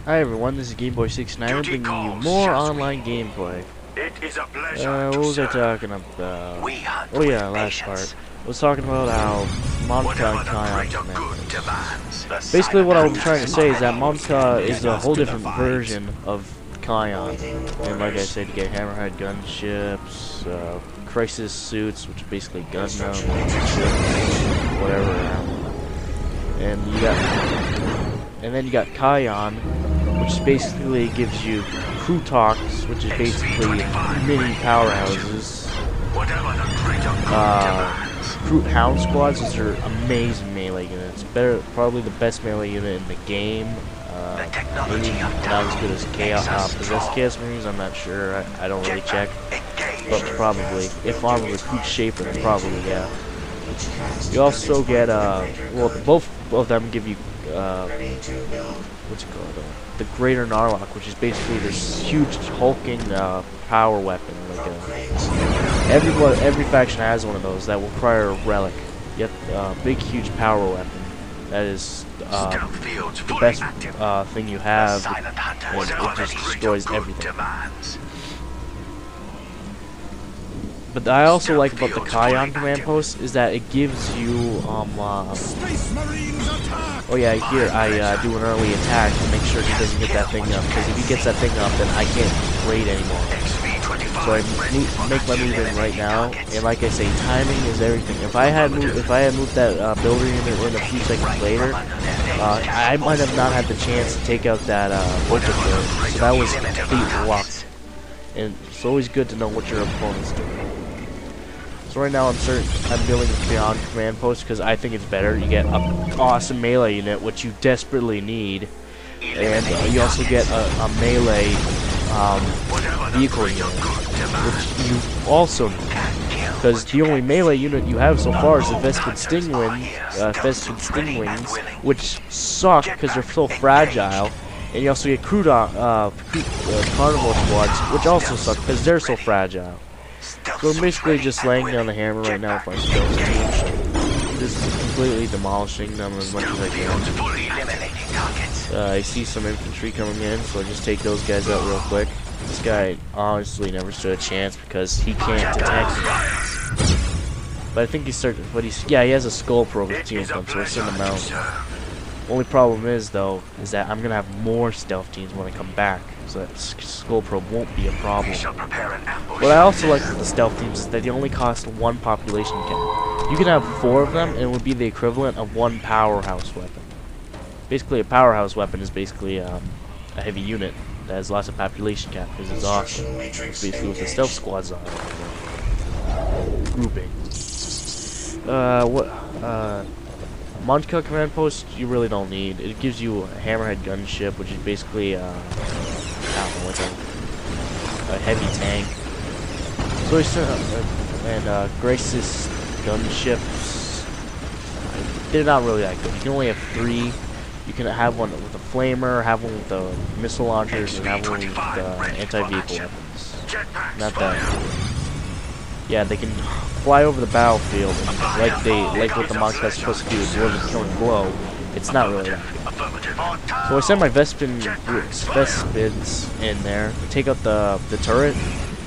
Hi everyone, this is GameBoy69 bringing you more online gameplay. It is a pleasure What was I serve. talking about? We hunt Oh yeah, with last patience. part. I was talking about how Whatever Monka the Kion greater good command. demands. Basically what I'm trying to say is that Monka is a whole different version of Kion. And like I said, you get hammerhead gunships, crisis suits, which are basically Gundam, ships, whatever. And then you got Kion, which basically gives you crew talks, which is basically mini powerhouses. Whatever the greater good demands. Crew hound squads, which are amazing melee units. Probably the best melee unit in the game. Maybe not as good as Possessed Chaos Marines, I'm not sure. I don't really check. But probably. If armed with Crew Shaper, then probably, yeah. You also get, well, both of them give you, what's it called? The Greater Narlock, which is basically this huge hulking power weapon. Like every faction has one of those that will require a relic. Yet, big, huge power weapon. That is the best thing you have, and it just destroys everything. But I also like about the Kion command post is that it gives you oh yeah, here I do an early attack to make sure he doesn't get that thing up, because if he gets that thing up, then I can't raid anymore. So I make my move in right now, and like I say, timing is everything. If I had moved that builder unit in a few seconds later, I might have not had the chance to take out that Ultra Throw. So that was complete luck. And it's always good to know what your opponent's doing. So right now I'm building a Kion command post because I think it's better. You get an awesome melee unit, which you desperately need, and you also get a melee vehicle unit, which you also need. Because the only melee unit you have so far is the Vespid Stingwings, which suck because they're so fragile. And you also get Carnivore squads, which also suck because they're so fragile. So I'm basically just laying down the hammer right now with my stealth team, just completely demolishing them as much as I can. I see some infantry coming in, so I just take those guys out real quick. This guy honestly never stood a chance because he can't detect me. But I think he has a skull probe with team come, so we'll send him out. Only problem is though, is that I'm gonna have more stealth teams when I come back, so that skull probe won't be a problem. What I also like with the stealth teams is that they only cost 1 population cap. You can have 4 of them, and it would be the equivalent of 1 powerhouse weapon. Basically, a powerhouse weapon is basically a heavy unit that has lots of population cap because it's awesome. It's basically what the stealth squads are. Grouping. Monka command post you really don't need. It gives you a hammerhead gunship, which is basically I don't know, like a heavy tank. So and Grace's gunships, they're not really that good. You can only have 3. You can have one with a flamer, have one with the missile launchers, and have one with anti-vehicle weapons. Not that. Yeah, they can fly over the battlefield, and like what the Monka is supposed to do is deliver the killing blow. It's not really that good. So I send my Vespids in there to take out the turret,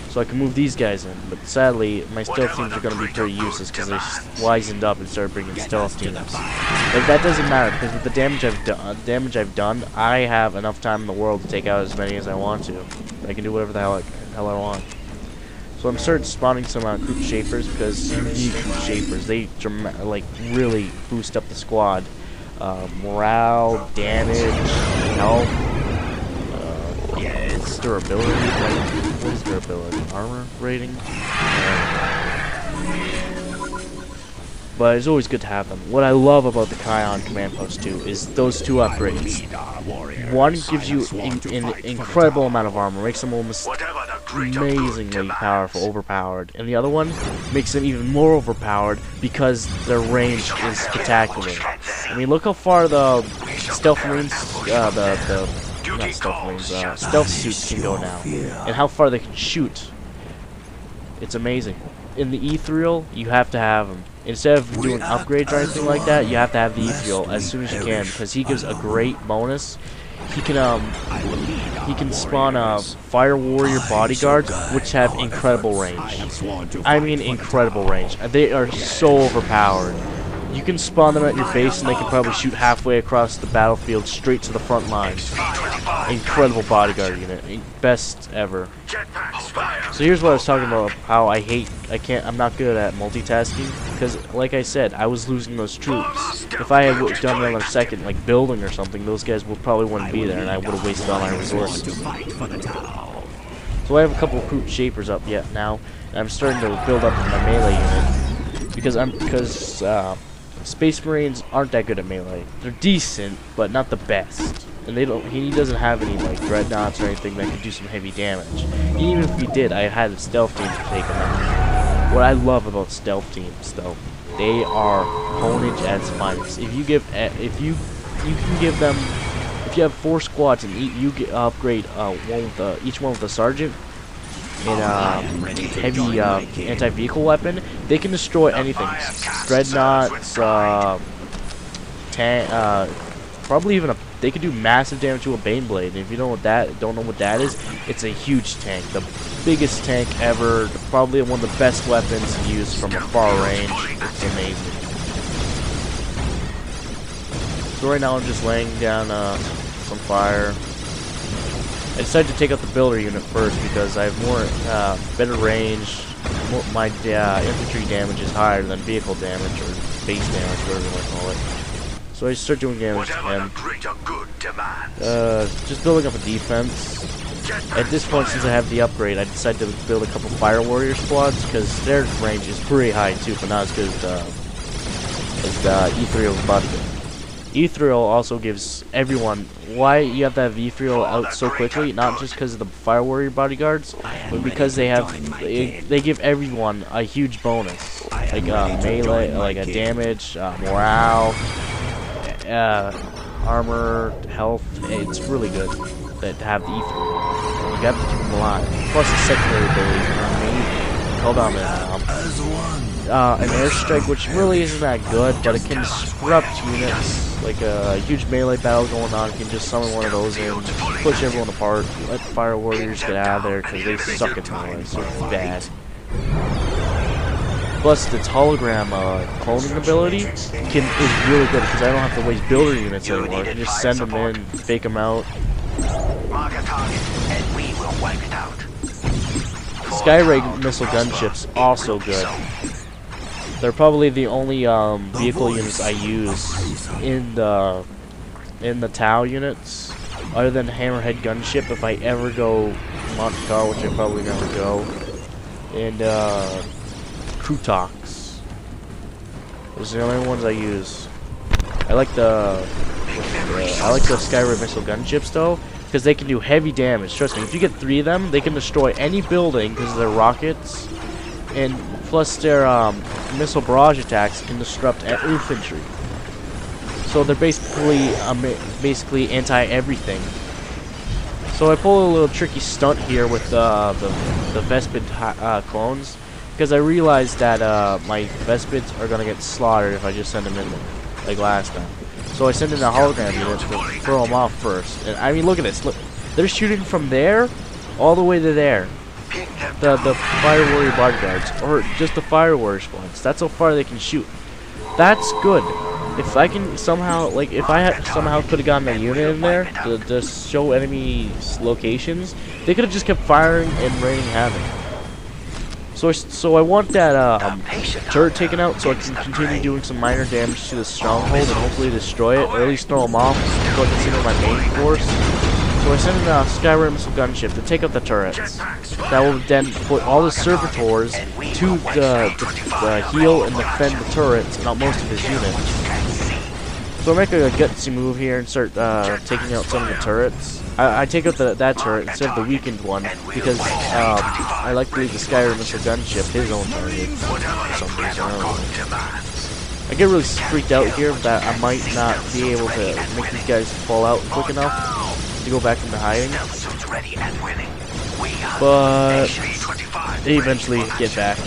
so I can move these guys in. But sadly, my stealth teams are going to be pretty useless because they wisened up and started bringing stealth teams. But that doesn't matter because with the damage I've done, I have enough time in the world to take out as many as I want to. I can do whatever the hell I want. So I'm starting spawning some Crew Shapers because you need Crew Shapers. They really boost up the squad. Morale, damage, health, durability. What is durability? Armor rating? But it's always good to have them. What I love about the Kion command post 2 is those 2 upgrades. One gives you an incredible amount of armor, makes them almost amazingly powerful, overpowered, and the other one makes them even more overpowered because their range is spectacular. I mean, look how far the stealth marines, stealth suits can go now, and how far they can shoot. It's amazing. In the ethereal, you have to have them. Instead of doing upgrades or anything like that, you have to have the ethereal as soon as you can because he gives a great bonus. he can spawn fire warrior bodyguards, which have incredible range. I mean, incredible range. They are so overpowered. You can spawn them at your base, and they can probably shoot halfway across the battlefield straight to the front lines. Incredible bodyguard unit, best ever. So here's what I was talking about: how I'm not good at multitasking, because, like I said, I was losing those troops. If I had done another second, like building or something, those guys probably wouldn't be there, and I would have wasted all my resources. So I have a couple of recruit shapers up yet now, and I'm starting to build up my melee unit because Space Marines aren't that good at melee. They're decent, but not the best. And he doesn't have any like dreadnoughts or anything that can do some heavy damage. Even if he did, I had a stealth team to take him out. What I love about stealth teams, though, they are honage at its finest. If you have 4 squads and you upgrade each one with a sergeant and heavy anti-vehicle weapon, they can destroy anything. Dreadnoughts, probably even they could do massive damage to a Baneblade. And if you don't know what that is, it's a huge tank, the biggest tank ever, probably one of the best weapons to use from a far range. It's amazing. So right now I'm just laying down some fire. I decided to take out the builder unit first because I have better range. My infantry damage is higher than vehicle damage or base damage, whatever you want to call it. So I start doing damage to him. Just building up a defense. At this point, since I have the upgrade, I decided to build a couple fire warrior squads because their range is pretty high too, but not as good as E3's bodyguard. E3 also gives everyone, why you have to have E3 out so quickly, not just because of the fire warrior bodyguards, but because they give everyone a huge bonus, like melee, like a damage, morale, armor, health. It's really good to have the E3. You have to keep them alive. Plus the secondary abilities are amazing. Hold on, an airstrike, which really isn't that good, but it can disrupt units. Like a huge melee battle going on, you can just summon one of those in, push everyone apart, let fire warriors get out of there because they suck at melee, so it's bad. Plus, its hologram cloning ability is really good because I don't have to waste builder units anymore. I can just send them in, fake them out. Skyray missile gunships also good. They're probably the only vehicle units I use in the Tau units, other than Hammerhead gunship. If I ever go Monte Carlo, which I probably never go, and Krutox. Those are the only ones I use. I like the Skyrim missile gunships though, because they can do heavy damage. Trust me, if you get 3 of them, they can destroy any building because of their rockets, and plus their missile barrage attacks can disrupt infantry. So they're basically anti-everything. So I pull a little tricky stunt here with the Vespid clones, because I realized that my Vespids are gonna get slaughtered if I just send them in there, like last time. So I send in a hologram unit to throw them off first. And I mean, look at this. Look, they're shooting from there all the way to there. The fire warrior bodyguards, or just the fire warrior squads. That's how far they can shoot. That's good. If I can somehow, like, if I somehow could have gotten a unit in there to show enemy locations, they could have just kept firing and raining havoc. So I want that turret taken out so I can continue doing some minor damage to the stronghold and hopefully destroy it, or at least throw them off so I can send in my main force. So I send in a Skyrim missile gunship to take out the turrets. That will then put all the servitors to heal and defend the turrets and out most of his units. So I make a gutsy move here and start taking out some of the turrets. I take out that turret instead of the weakened one because I like to leave the Skyrim missile gunship his own target for some reason. I get really freaked out here that I might not be able to make these guys fall out quick enough to go back into hiding. But they eventually get back,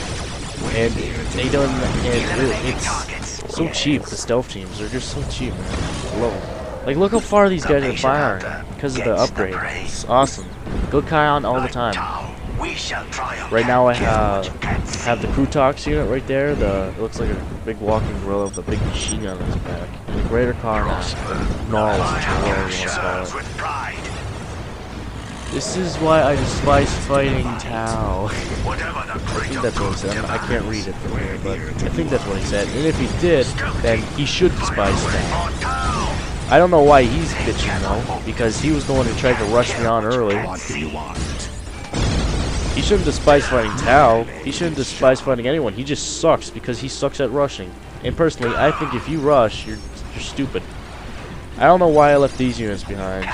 and they don't. And it's so cheap. The stealth teams are just so cheap, man. I love them. Like, look how far these guys are firing because of the upgrade. It's awesome. Go Kion all the time. Right now I have the Crutox unit right there. It looks like a big walking gorilla with a big machine gun on his back. And the Greater Karnas, Gnarls, whatever you want to call it. This is why I despise fighting Tau. I think that's what he said. I can't read it from here, but I think that's what he said. And if he did, then he should despise Tau. I don't know why he's bitching though, because he was the one who tried to rush me on early. He shouldn't despise fighting Tau. He shouldn't despise fighting anyone. He just sucks because he sucks at rushing. And personally, I think if you rush, you're stupid. I don't know why I left these units behind.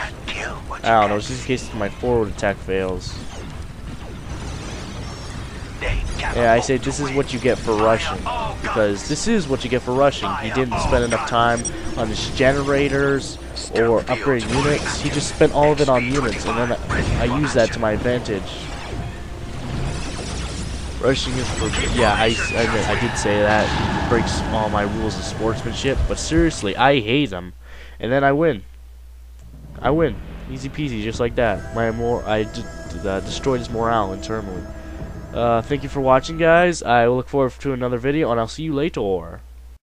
I don't know, it's just in case my forward attack fails. Yeah, I say this is what you get for rushing. Because this is what you get for rushing. He didn't spend enough time on his generators or upgrading units. He just spent all of it on units, and then I use that to my advantage. Rushing is for... Yeah, I did say that. He breaks all my rules of sportsmanship. But seriously, I hate him. And then I win. I win. Easy peasy, just like that. I destroyed his morale internally. Thank you for watching, guys. I will look forward to another video, and I'll see you later.